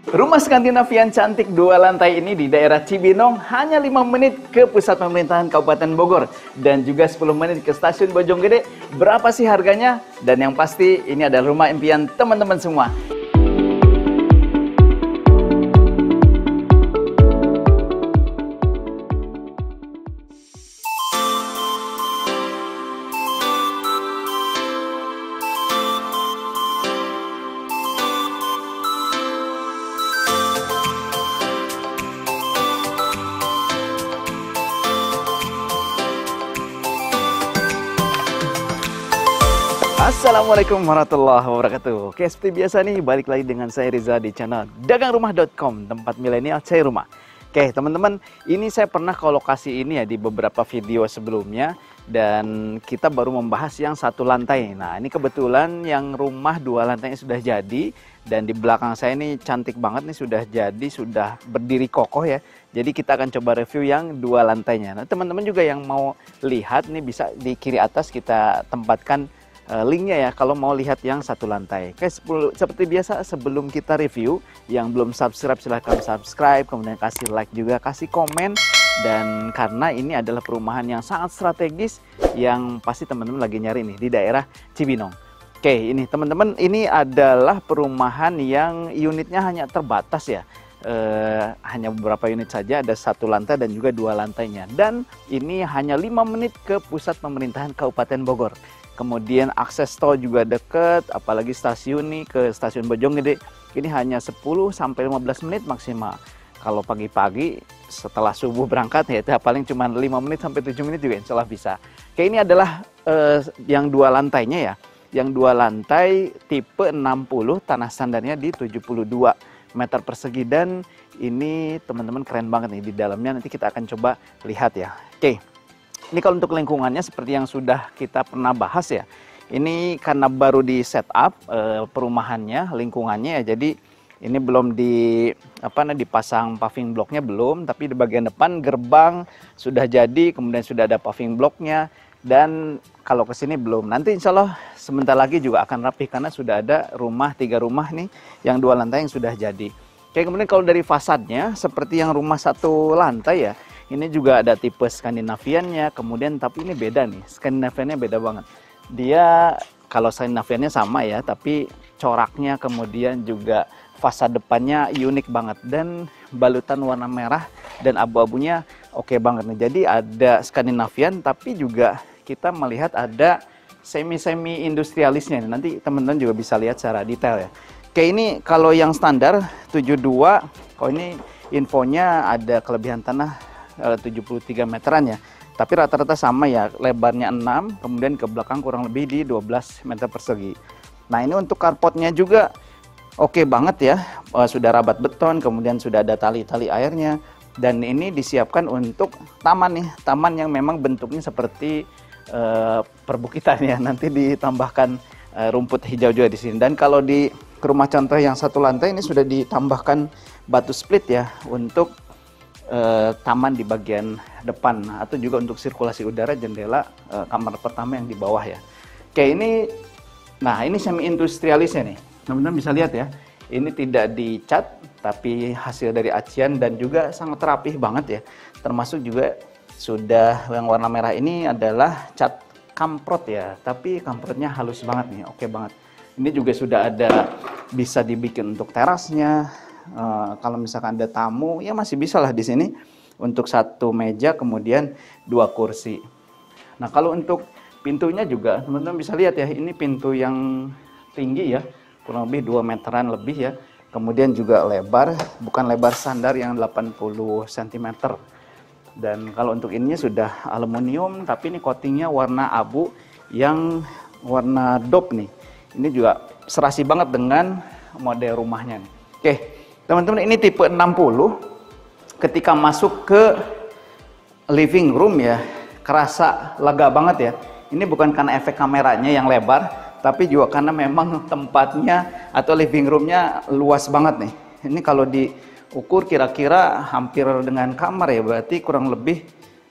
Rumah Skandinavian cantik 2 lantai ini di daerah Cibinong hanya 5 menit ke pusat pemerintahan Kabupaten Bogor dan juga 10 menit ke stasiun Bojonggede. Berapa sih harganya? Dan yang pasti ini adalah rumah impian teman-teman semua. Assalamualaikum warahmatullahi wabarakatuh. Oke, seperti biasa nih, balik lagi dengan saya Riza di channel dagangrumah.com, tempat milenial cari rumah. Oke, teman-teman, ini saya pernah ke lokasi ini ya di beberapa video sebelumnya, dan kita baru membahas yang 1 lantai. Nah, ini kebetulan yang rumah 2 lantainya sudah jadi, dan di belakang saya ini cantik banget nih, sudah jadi, sudah berdiri kokoh ya. Jadi kita akan coba review yang 2 lantainya. Nah, teman-teman juga yang mau lihat nih, bisa di kiri atas kita tempatkan linknya ya kalau mau lihat yang 1 lantai. Oke, seperti biasa sebelum kita review, yang belum subscribe silahkan subscribe, kemudian kasih like juga, kasih komen. Dan karena ini adalah perumahan yang sangat strategis yang pasti teman-teman lagi nyari nih di daerah Cibinong. Oke, ini teman-teman, ini adalah perumahan yang unitnya hanya terbatas ya. Hanya beberapa unit saja, ada 1 lantai dan juga 2 lantainya. Dan ini hanya 5 menit ke pusat pemerintahan Kabupaten Bogor. Kemudian akses tol juga deket, apalagi stasiun nih ke stasiun Bojonggede ini hanya 10 sampai 15 menit maksimal. Kalau pagi-pagi setelah subuh berangkat ya itu paling cuma 5 menit sampai 7 menit juga insya Allah bisa. Oke, ini adalah yang 2 lantainya ya. Yang 2 lantai tipe 60, tanah standarnya di 72 meter persegi, dan ini teman-teman keren banget nih di dalamnya, nanti kita akan coba lihat ya. Oke. Ini kalau untuk lingkungannya seperti yang sudah kita pernah bahas ya. Ini karena baru di setup perumahannya, lingkungannya ya. Jadi ini belum dipasang paving blocknya belum, tapi di bagian depan gerbang sudah jadi, kemudian sudah ada paving blocknya. Dan kalau ke sini belum. Nanti insya Allah sebentar lagi juga akan rapi karena sudah ada 3 rumah nih yang 2 lantai yang sudah jadi. Oke, kemudian kalau dari fasadnya seperti yang rumah 1 lantai ya. Ini juga ada tipe Skandinaviannya, kemudian tapi ini beda nih, Skandinaviannya beda banget. Dia kalau Skandinaviannya sama ya, tapi coraknya kemudian juga fasad depannya unik banget. Dan balutan warna merah dan abu-abunya oke banget nih. Jadi ada Skandinavian, tapi juga kita melihat ada semi-semi industrialisnya. Nanti teman-teman juga bisa lihat secara detail ya. Oke, ini kalau yang standar 72, kalau ini infonya ada kelebihan tanah 73 meteran ya, tapi rata-rata sama ya, lebarnya 6, kemudian ke belakang kurang lebih di 12 meter persegi. Nah, ini untuk carportnya juga oke banget ya, sudah rabat beton, kemudian sudah ada tali-tali airnya, dan ini disiapkan untuk taman nih, taman yang memang bentuknya seperti perbukitan ya, nanti ditambahkan rumput hijau juga di sini. Dan kalau di rumah contoh yang 1 lantai ini sudah ditambahkan batu split ya untuk taman di bagian depan, atau juga untuk sirkulasi udara, jendela kamar pertama yang di bawah ya. Oke, ini semi industrialisnya nih, teman-teman bisa lihat ya, ini tidak dicat tapi hasil dari acian dan juga sangat rapih banget ya. Termasuk juga sudah yang warna merah ini adalah cat kamprot ya, tapi kamprotnya halus banget nih, oke banget. Ini juga sudah ada, bisa dibikin untuk terasnya. Kalau misalkan ada tamu ya masih bisa lah di sini untuk 1 meja kemudian 2 kursi. Nah, kalau untuk pintunya juga teman-teman bisa lihat ya, ini pintu yang tinggi ya, kurang lebih 2 meteran lebih ya. Kemudian juga lebar, bukan lebar standar yang 80 cm. Dan kalau untuk ininya sudah aluminium, tapi ini coatingnya warna abu yang warna dop nih. Ini juga serasi banget dengan model rumahnya nih. Oke, teman-teman, ini tipe 60. Ketika masuk ke living room ya, kerasa lega banget ya. Ini bukan karena efek kameranya yang lebar, tapi juga karena memang tempatnya atau living roomnya luas banget nih. Ini kalau diukur kira-kira hampir dengan kamar ya, berarti kurang lebih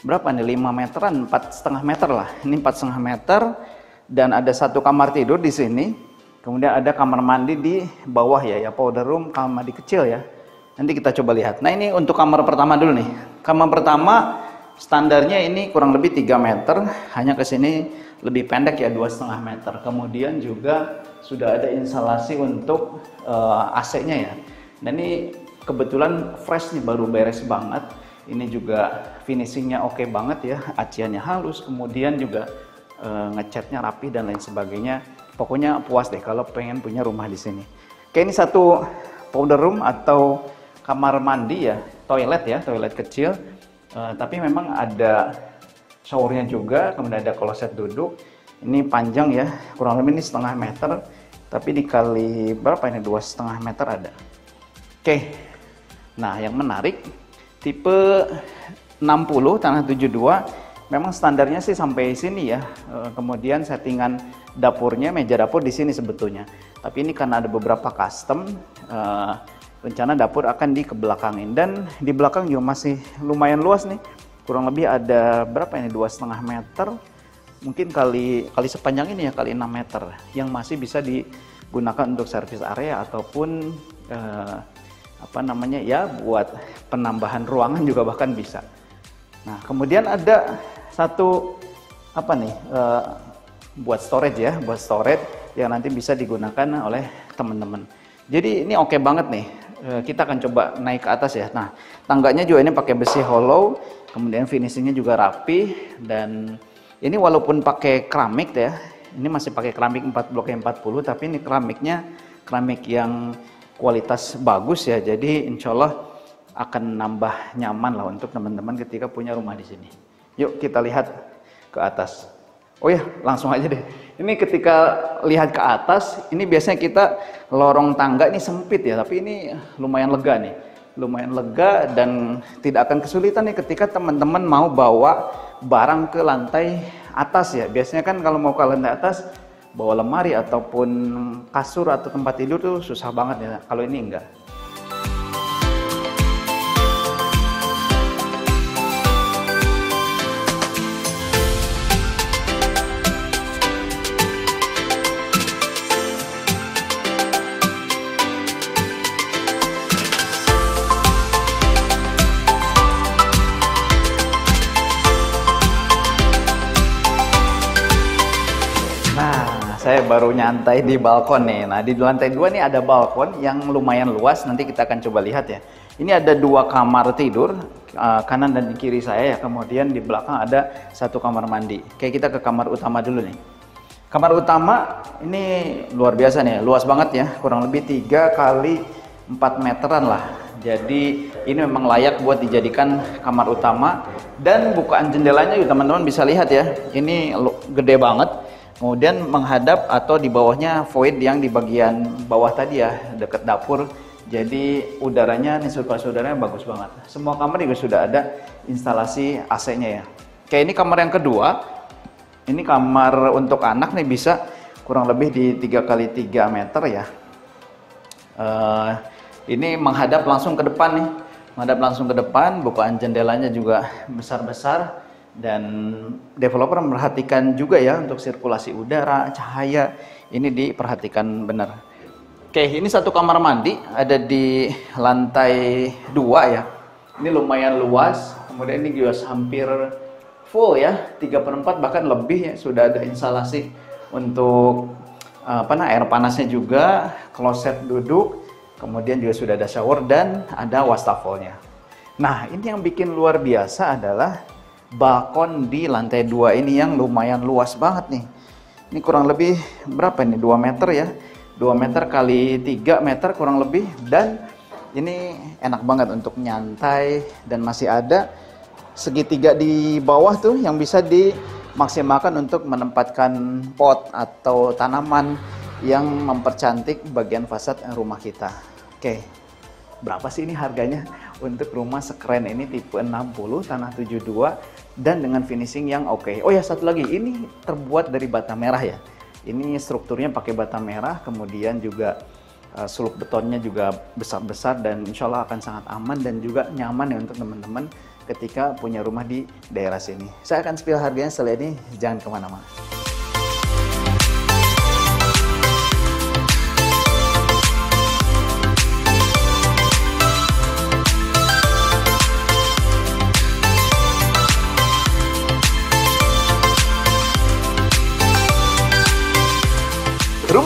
berapa nih, 5 meteran, 4,5 meter lah. Ini 4,5 meter, dan ada 1 kamar tidur di sini. Kemudian ada kamar mandi di bawah ya, powder room, kamar mandi kecil ya. Nanti kita coba lihat. Nah ini untuk kamar pertama dulu nih. Kamar pertama standarnya ini kurang lebih 3 meter, hanya ke sini lebih pendek ya 2,5 meter. Kemudian juga sudah ada instalasi untuk AC-nya ya. Dan ini kebetulan fresh nih, baru beres banget. Ini juga finishingnya oke banget ya, aciannya halus, kemudian juga ngecatnya rapi dan lain sebagainya. Pokoknya puas deh kalau pengen punya rumah di sini. Oke, ini satu powder room atau kamar mandi ya, toilet kecil. Tapi memang ada showernya juga, kemudian ada kloset duduk. Ini panjang ya, kurang lebih ini 0,5 meter, tapi dikali berapa ini, 2,5 meter ada. Oke, nah yang menarik tipe 60 tanah 72 memang standarnya sih sampai sini ya. Kemudian settingan dapurnya, meja dapur di sini sebetulnya. Tapi ini karena ada beberapa custom, rencana dapur akan dikebelakangin, dan di belakang juga masih lumayan luas nih, kurang lebih ada berapa ini, 2,5 meter, mungkin kali sepanjang ini ya, kali 6 meter, yang masih bisa digunakan untuk service area ataupun apa namanya ya, buat penambahan ruangan juga bahkan bisa. Nah kemudian ada satu apa nih, buat storage ya, buat storage yang nanti bisa digunakan oleh teman-teman. Jadi ini oke banget nih. Kita akan coba naik ke atas ya. Nah, tangganya juga ini pakai besi hollow, kemudian finishingnya juga rapi, dan ini walaupun pakai keramik ya, ini masih pakai keramik 4 blok 40, tapi ini keramiknya keramik yang kualitas bagus ya. Jadi insya Allah akan nambah nyaman lah untuk teman-teman ketika punya rumah di sini. Yuk kita lihat ke atas. Oh ya, langsung aja deh. Ini ketika lihat ke atas, ini biasanya kita lorong tangga ini sempit ya, tapi ini lumayan lega nih. Lumayan lega dan tidak akan kesulitan nih ketika teman-teman mau bawa barang ke lantai atas ya. Biasanya kan kalau mau ke lantai atas, bawa lemari ataupun kasur atau tempat tidur tuh susah banget ya. Kalau ini enggak. Saya baru nyantai di balkon nih. Nah di lantai 2 nih ada balkon yang lumayan luas. Nanti kita akan coba lihat ya. Ini ada 2 kamar tidur, kanan dan kiri saya ya. Kemudian di belakang ada 1 kamar mandi. Oke, kita ke kamar utama dulu nih. Kamar utama ini luar biasa nih, luas banget ya. Kurang lebih 3 kali 4 meteran lah. Jadi ini memang layak buat dijadikan kamar utama. Dan bukaan jendelanya juga teman-teman bisa lihat ya. Ini gede banget. Kemudian menghadap atau di bawahnya void yang di bagian bawah tadi ya, dekat dapur. Jadi udaranya, nih sirkulasi udaranya bagus banget. Semua kamar juga sudah ada instalasi AC-nya ya. Oke, ini kamar yang kedua. Ini kamar untuk anak nih, bisa kurang lebih di 3 kali 3 meter ya. Ini menghadap langsung ke depan nih. Menghadap langsung ke depan, bukaan jendelanya juga besar-besar. Dan developer memperhatikan juga ya untuk sirkulasi udara, cahaya, ini diperhatikan benar. Oke, ini 1 kamar mandi ada di lantai 2 ya. Ini lumayan luas, kemudian ini juga hampir full ya, 3/4 bahkan lebih ya, sudah ada instalasi untuk air panasnya juga, kloset duduk, kemudian juga sudah ada shower dan ada wastafelnya. Nah, ini yang bikin luar biasa adalah balkon di lantai 2 ini yang lumayan luas banget nih. Ini kurang lebih berapa ini, 2 meter ya, 2 meter kali 3 meter kurang lebih. Dan ini enak banget untuk nyantai, dan masih ada segitiga di bawah tuh yang bisa dimaksimalkan untuk menempatkan pot atau tanaman yang mempercantik bagian fasad rumah kita. Oke, berapa sih ini harganya untuk rumah sekeren ini, tipe 60 tanah 72 dan dengan finishing yang oke. Oh ya, satu lagi, ini terbuat dari bata merah ya. Ini strukturnya pakai bata merah, kemudian juga suluk betonnya juga besar-besar, dan insya Allah akan sangat aman dan juga nyaman ya untuk teman-teman ketika punya rumah di daerah sini. Saya akan spill harganya setelah ini, jangan kemana-mana.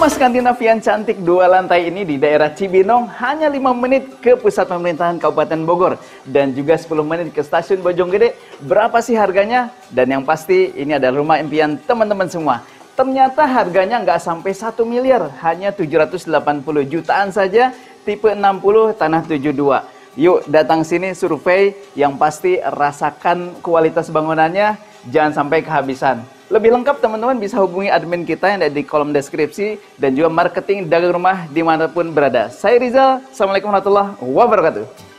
Rumah Skandinavian cantik 2 lantai ini di daerah Cibinong hanya 5 menit ke pusat pemerintahan Kabupaten Bogor dan juga 10 menit ke stasiun Bojonggede. Berapa sih harganya? Dan yang pasti ini adalah rumah impian teman-teman semua. Ternyata harganya nggak sampai 1 miliar, hanya 780 jutaan saja, tipe 60 tanah 72. Yuk datang sini survei, yang pasti rasakan kualitas bangunannya, jangan sampai kehabisan. Lebih lengkap teman-teman bisa hubungi admin kita yang ada di kolom deskripsi dan juga marketing dagang rumah dimanapun berada. Saya Rizal, Assalamualaikum warahmatullahi wabarakatuh.